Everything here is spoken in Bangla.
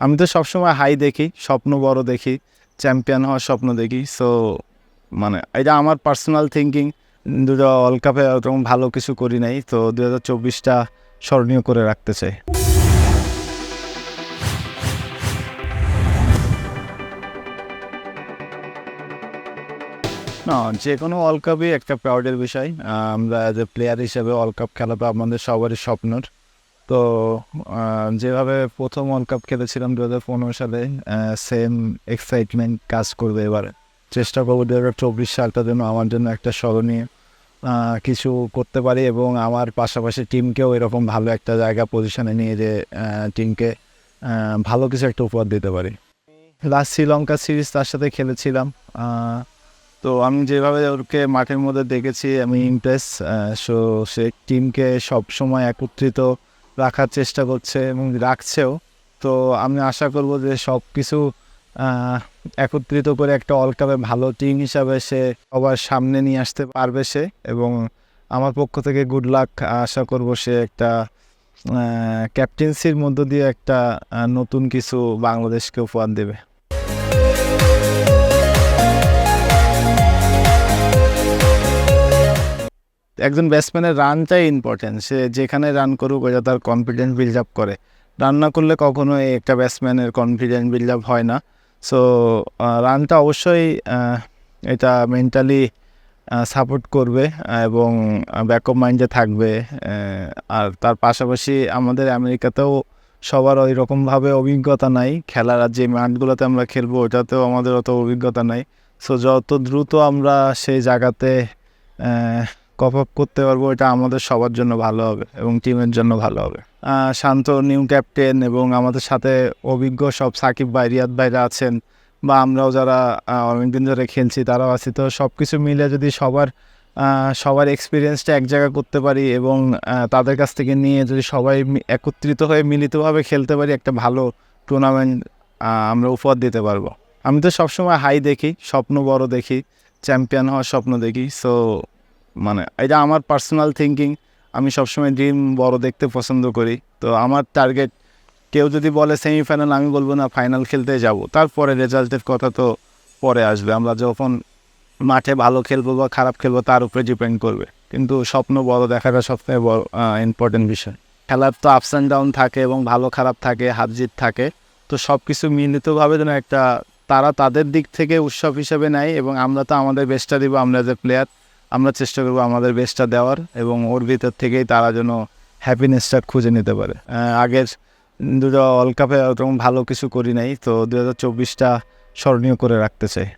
আমি তো সবসময় হাই দেখি, স্বপ্ন বড় দেখি, চ্যাম্পিয়ন হওয়ার স্বপ্ন দেখি। সো এটা আমার পার্সোনাল থিঙ্কিং। দুটো ওয়ার্ল্ড কাপে ওরকম ভালো কিছু করি নাই, তো 2024টা স্মরণীয় করে রাখতে চাই। না, যে কোনো ওয়ার্ল্ড কাপই একটা প্রাউডের বিষয়। আমরা অ্যাজ এ প্লেয়ার হিসেবে ওয়ার্ল্ড কাপ খেলাটা আমাদের সবারই স্বপ্নের। তো যেভাবে প্রথম ওয়ার্ল্ড কাপ খেলেছিলাম 2015 সালে, সেম এক্সাইটমেন্ট কাজ করবে এবার। চেষ্টা করবো 2024 সালটা যেন আমার জন্য একটা স্মরণীয় কিছু করতে পারি এবং আমার পাশাপাশি টিমকেও এরকম ভালো একটা জায়গা পজিশনে নিয়ে যে টিমকে ভালো কিছু একটা উপহার দিতে পারি। লাস্ট শ্রীলঙ্কা সিরিজ তার সাথে খেলেছিলাম। তো আমি যেভাবে ওকে মাঠের মধ্যে দেখেছি আমি ইমপ্রেস। সো সে টিমকে সবসময় একত্রিত রাখার চেষ্টা করছে এবং রাখছেও। তো আমি আশা করব যে সব কিছু একত্রিত করে একটা ওয়ার্ল্ড কাপে ভালো টিম হিসাবে সে সবার সামনে নিয়ে আসতে পারবে সে। এবং আমার পক্ষ থেকে গুড লাক। আশা করব সে একটা ক্যাপ্টেন্সির মধ্য দিয়ে একটা নতুন কিছু বাংলাদেশকে উপহার দেবে। একজন ব্যাটসম্যানের রানটাই ইম্পর্টেন্ট। সে যেখানে রান করুক ওটা তার কনফিডেন্স বিল্ড আপ করে। রান না করলে কখনোই একটা ব্যাটসম্যানের কনফিডেন্স বিল্ড আপ হয় না। সো রানটা অবশ্যই এটা মেন্টালি সাপোর্ট করবে এবং ব্যাকআপ মাইন্ডে থাকবে। আর তার পাশাপাশি আমাদের আমেরিকাতেও সবার ওই রকমভাবে অভিজ্ঞতা নাই খেলার। আর যে মাঠগুলোতে আমরা খেলবো ওটাতেও আমাদের অত অভিজ্ঞতা নাই। সো যত দ্রুত আমরা সেই জায়গাতে কপ আপ করতে পারবো এটা আমাদের সবার জন্য ভালো হবে এবং টিমের জন্য ভালো হবে। শান্ত নিউ ক্যাপ্টেন এবং আমাদের সাথে অভিজ্ঞ সব সাকিব ভাই, রিয়াদ ভাইরা আছেন, বা আমরাও যারা অনেকদিন ধরে খেলছি তারাও আছি। তো সব কিছু মিলে যদি সবার এক্সপিরিয়েন্সটা এক জায়গায় করতে পারি এবং তাদের কাছ থেকে নিয়ে যদি সবাই একত্রিত হয়ে মিলিতভাবে খেলতে পারি, একটা ভালো টুর্নামেন্ট আমরা উপহার দিতে পারবো। আমি তো সবসময় হাই দেখি, স্বপ্ন বড় দেখি, চ্যাম্পিয়ন হওয়ার স্বপ্ন দেখি। সো এটা আমার পার্সোনাল থিঙ্কিং। আমি সবসময় ড্রিম বড় দেখতে পছন্দ করি। তো আমার টার্গেট, কেউ যদি বলে সেমিফাইনাল, আমি বলবো না, ফাইনাল খেলতে যাব। তারপরে রেজাল্টের কথা তো পরে আসবে। আমরা যখন মাঠে ভালো খেলবো বা খারাপ খেলবো তার উপরে ডিপেন্ড করবে, কিন্তু স্বপ্ন বড় দেখাটা সবথেকে বড় ইম্পর্টেন্ট বিষয়। খেলার তো আপস অ্যান্ড ডাউন থাকে এবং ভালো খারাপ থাকে, হার জিত থাকে। তো সব কিছু মিলিতভাবে যেন একটা তারা তাদের দিক থেকে উৎসব হিসেবে নেয় এবং আমরা তো আমাদের বেস্টটা দিব। আমরা যে প্লেয়ার, আমরা চেষ্টা করবো আমাদের বেস্টটা দেওয়ার এবং ওর ভিতর থেকেই তারা যেন হ্যাপিনেসটা খুঁজে নিতে পারে। আগের দুটো ওয়ার্ল্ড কাপে ওরকম ভালো কিছু করি নাই, তো 2024টা স্মরণীয় করে রাখতে চাই।